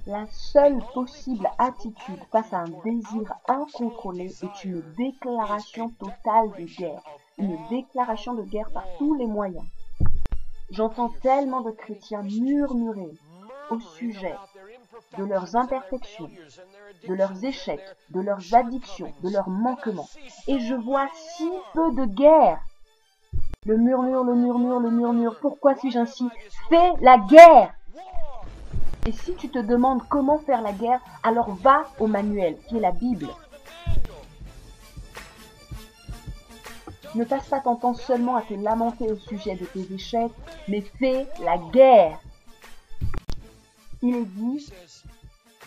La seule possible attitude face à un désir incontrôlé est une déclaration totale de guerre. Une déclaration de guerre par tous les moyens. J'entends tellement de chrétiens murmurer au sujet de leurs imperfections, de leurs échecs, de leurs addictions, de leurs manquements. Et je vois si peu de guerre. Le murmure, le murmure, le murmure. Pourquoi suis-je ainsi? Fais la guerre! Et si tu te demandes comment faire la guerre, alors va au manuel, qui est la Bible. Ne passe pas ton temps seulement à te lamenter au sujet de tes échecs, mais fais la guerre. Il est dit,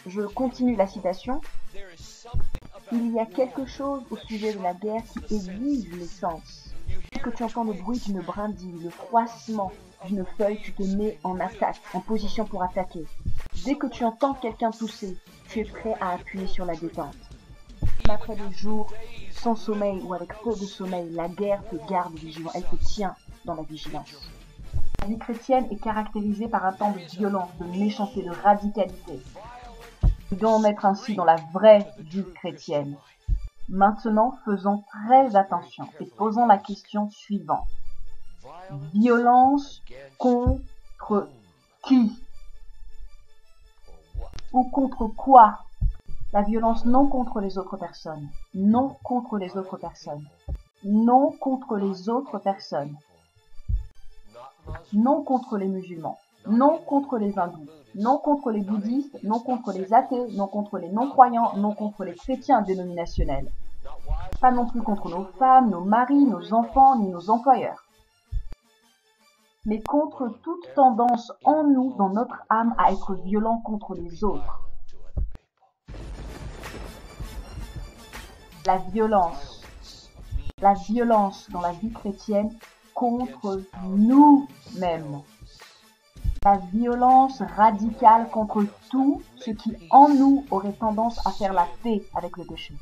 je continue la citation, il y a quelque chose au sujet de la guerre qui aiguise les sens. Dès que tu entends le bruit d'une brindille, le froissement d'une feuille, tu te mets en attaque, en position pour attaquer. Dès que tu entends quelqu'un tousser, tu es prêt à appuyer sur la détente. Après des jours sans sommeil ou avec peu de sommeil, la guerre te garde vigilant, elle te tient dans la vigilance. La vie chrétienne est caractérisée par un temps de violence, de méchanceté, de radicalité. Nous devons être ainsi dans la vraie vie chrétienne. Maintenant, faisons très attention et posons la question suivante. Violence contre qui? Ou contre quoi? La violence non contre les autres personnes. Non contre les autres personnes. Non contre les autres personnes. Non contre les musulmans. Non contre les hindous. Non contre les bouddhistes. Non contre les athées. Non contre les non-croyants. Non contre les chrétiens dénominationnels. Pas non plus contre nos femmes, nos maris, nos enfants, ni nos employeurs. Mais contre toute tendance en nous, dans notre âme, à être violent contre les autres. La violence dans la vie chrétienne contre nous-mêmes. La violence radicale contre tout ce qui en nous aurait tendance à faire la paix avec le péché.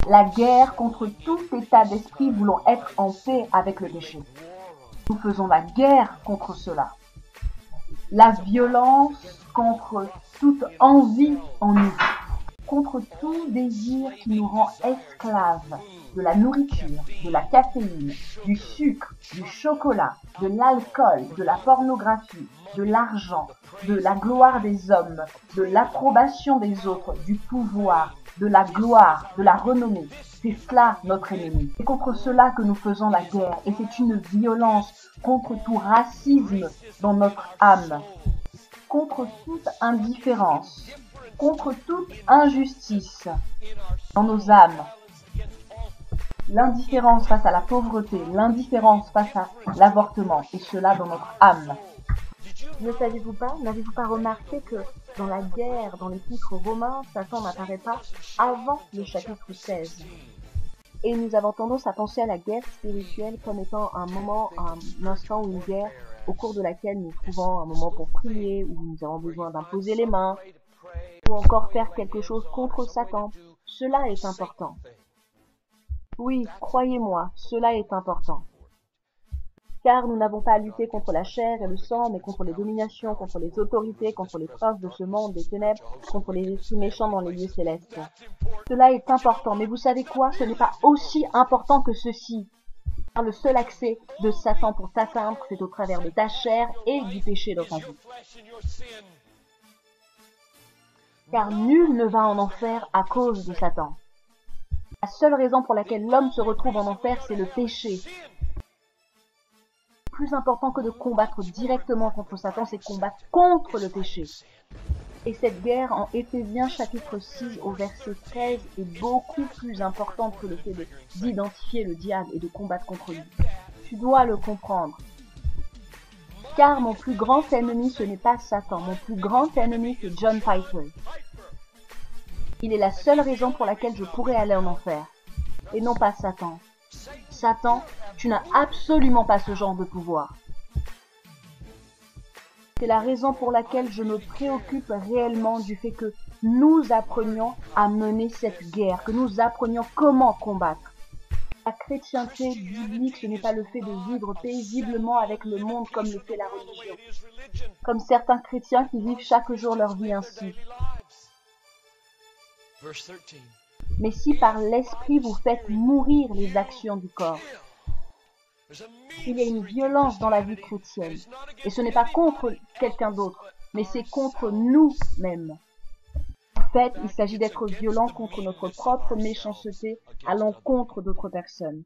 La guerre contre tout état d'esprit voulant être en paix avec le péché. Nous faisons la guerre contre cela. La violence contre toute envie en nous. Contre tout désir qui nous rend esclaves de la nourriture, de la caféine, du sucre, du chocolat, de l'alcool, de la pornographie, de l'argent, de la gloire des hommes, de l'approbation des autres, du pouvoir, de la gloire, de la renommée. C'est cela notre ennemi. C'est contre cela que nous faisons la guerre et c'est une violence contre tout racisme dans notre âme, contre toute indifférence, contre toute injustice dans nos âmes. L'indifférence face à la pauvreté, l'indifférence face à l'avortement, et cela dans notre âme. Ne savez-vous pas, n'avez-vous pas remarqué que dans la guerre, dans l'épître romain, Satan n'apparaît pas avant le chapitre 16. Et nous avons tendance à penser à la guerre spirituelle comme étant un moment, un instant ou une guerre au cours de laquelle nous trouvons un moment pour prier, où nous avons besoin d'imposer les mains, ou encore faire quelque chose contre Satan. Cela est important. Oui, croyez-moi, cela est important. Car nous n'avons pas à lutter contre la chair et le sang, mais contre les dominations, contre les autorités, contre les princes de ce monde des ténèbres, contre les esprits méchants dans les lieux célestes. Cela est important, mais vous savez quoi? Ce n'est pas aussi important que ceci. Car le seul accès de Satan pour t'atteindre, c'est au travers de ta chair et du péché dans ta vie. Car nul ne va en enfer à cause de Satan. La seule raison pour laquelle l'homme se retrouve en enfer, c'est le péché. Plus important que de combattre directement contre Satan, c'est combattre contre le péché. Et cette guerre en Éphésiens chapitre 6 au verset 13 est beaucoup plus importante que le fait d'identifier le diable et de combattre contre lui. Tu dois le comprendre. Car mon plus grand ennemi, ce n'est pas Satan. Mon plus grand ennemi, c'est John Piper. Il est la seule raison pour laquelle je pourrais aller en enfer. Et non pas Satan. Satan, tu n'as absolument pas ce genre de pouvoir. C'est la raison pour laquelle je me préoccupe réellement du fait que nous apprenions à mener cette guerre, que nous apprenions comment combattre. La chrétienté biblique, ce n'est pas le fait de vivre paisiblement avec le monde comme le fait la religion. Comme certains chrétiens qui vivent chaque jour leur vie ainsi. Mais si par l'esprit vous faites mourir les actions du corps, il y a une violence dans la vie chrétienne. Et ce n'est pas contre quelqu'un d'autre, mais c'est contre nous-mêmes. En fait, il s'agit d'être violent contre notre propre méchanceté à l'encontre d'autres personnes.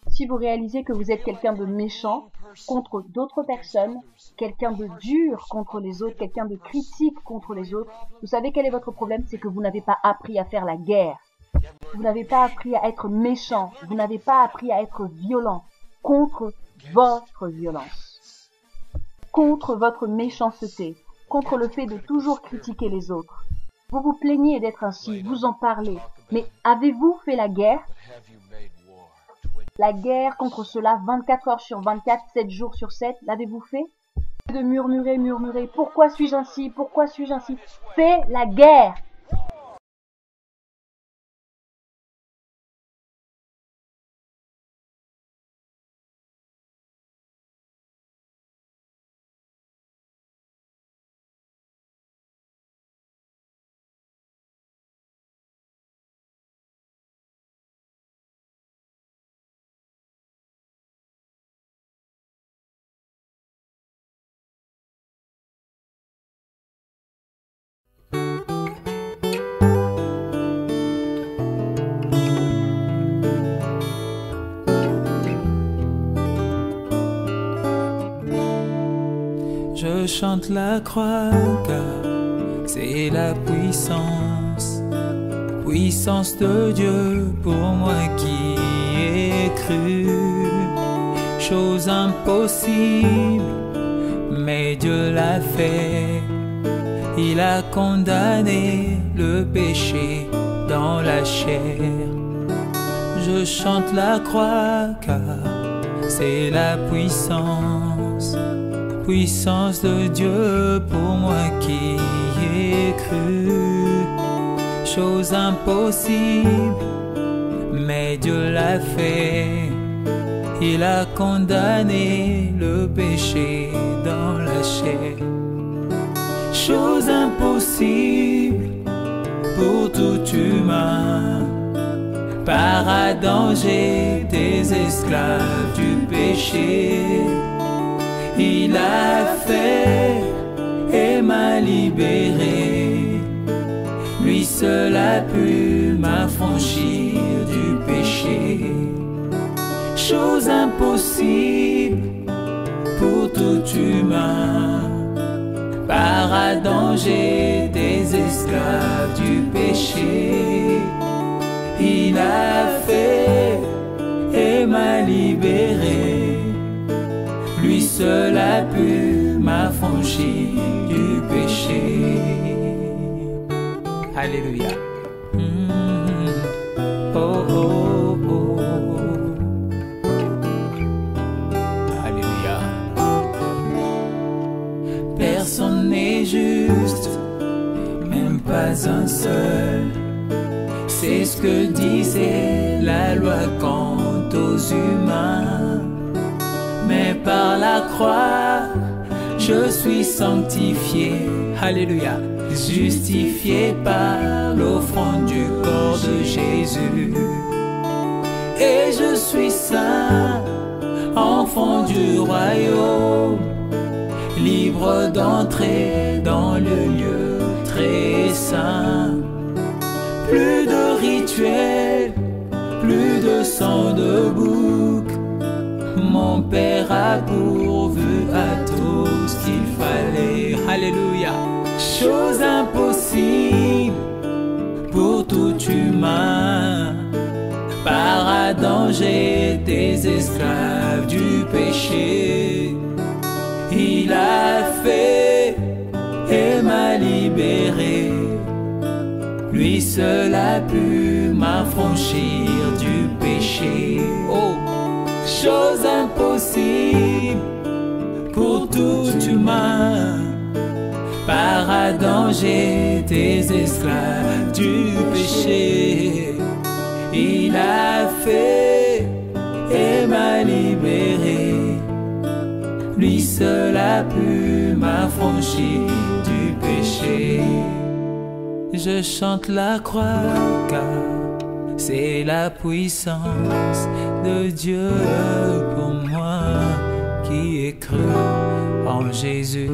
Si vous réalisez que vous êtes quelqu'un de méchant contre d'autres personnes, quelqu'un de dur contre les autres, quelqu'un de critique contre les autres, vous savez quel est votre problème? C'est que vous n'avez pas appris à faire la guerre. Vous n'avez pas appris à être méchant. Vous n'avez pas appris à être violent contre votre violence, contre votre méchanceté, contre le fait de toujours critiquer les autres. Vous vous plaignez d'être ainsi, vous en parlez, mais avez-vous fait la guerre? La guerre contre cela 24 heures sur 24, 7 jours sur 7, l'avez-vous fait? De murmurer, pourquoi suis-je ainsi? Pourquoi suis-je ainsi? Fais la guerre! Je chante la croix car c'est la puissance, puissance de Dieu pour moi qui ai cru. Chose impossible, mais Dieu l'a fait. Il a condamné le péché dans la chair. Je chante la croix car c'est la puissance, puissance de Dieu pour moi qui ai cru. Chose impossible, mais Dieu l'a fait. Il a condamné le péché dans la chair. Chose impossible pour tout humain. Par Adam j'étais esclave du péché. Il a fait et m'a libéré. Lui seul a pu m'affranchir du péché. Chose impossible pour tout humain. Par Adam j'étais esclave du péché. Il a fait et m'a libéré. Lui seul a pu m'affranchir du péché. Alléluia. Oh, oh, oh. Alléluia. Personne n'est juste, même pas un seul. C'est ce que disait la loi quant aux humains. Mais par la croix, je suis sanctifié. Alléluia. Justifié par l'offrande du corps de Jésus. Et je suis saint, enfant du royaume, libre d'entrer dans le lieu très saint. Plus de rituels, plus de sang de bouc. Mon Père a pourvu à tout ce qu'il fallait. Alléluia. Chose impossible pour tout humain. Par Adam j'étais esclave du péché. Il a fait et m'a libéré. Lui seul a pu m'affranchir du péché. Oh, chose impossible pour tout humain. Par Adam j'étais esclave du péché. Il a fait et m'a libéré. Lui seul a pu m'affranchir du péché. je chante la croix, car c'est la puissance de Dieu pour moi qui ai cru en Jésus.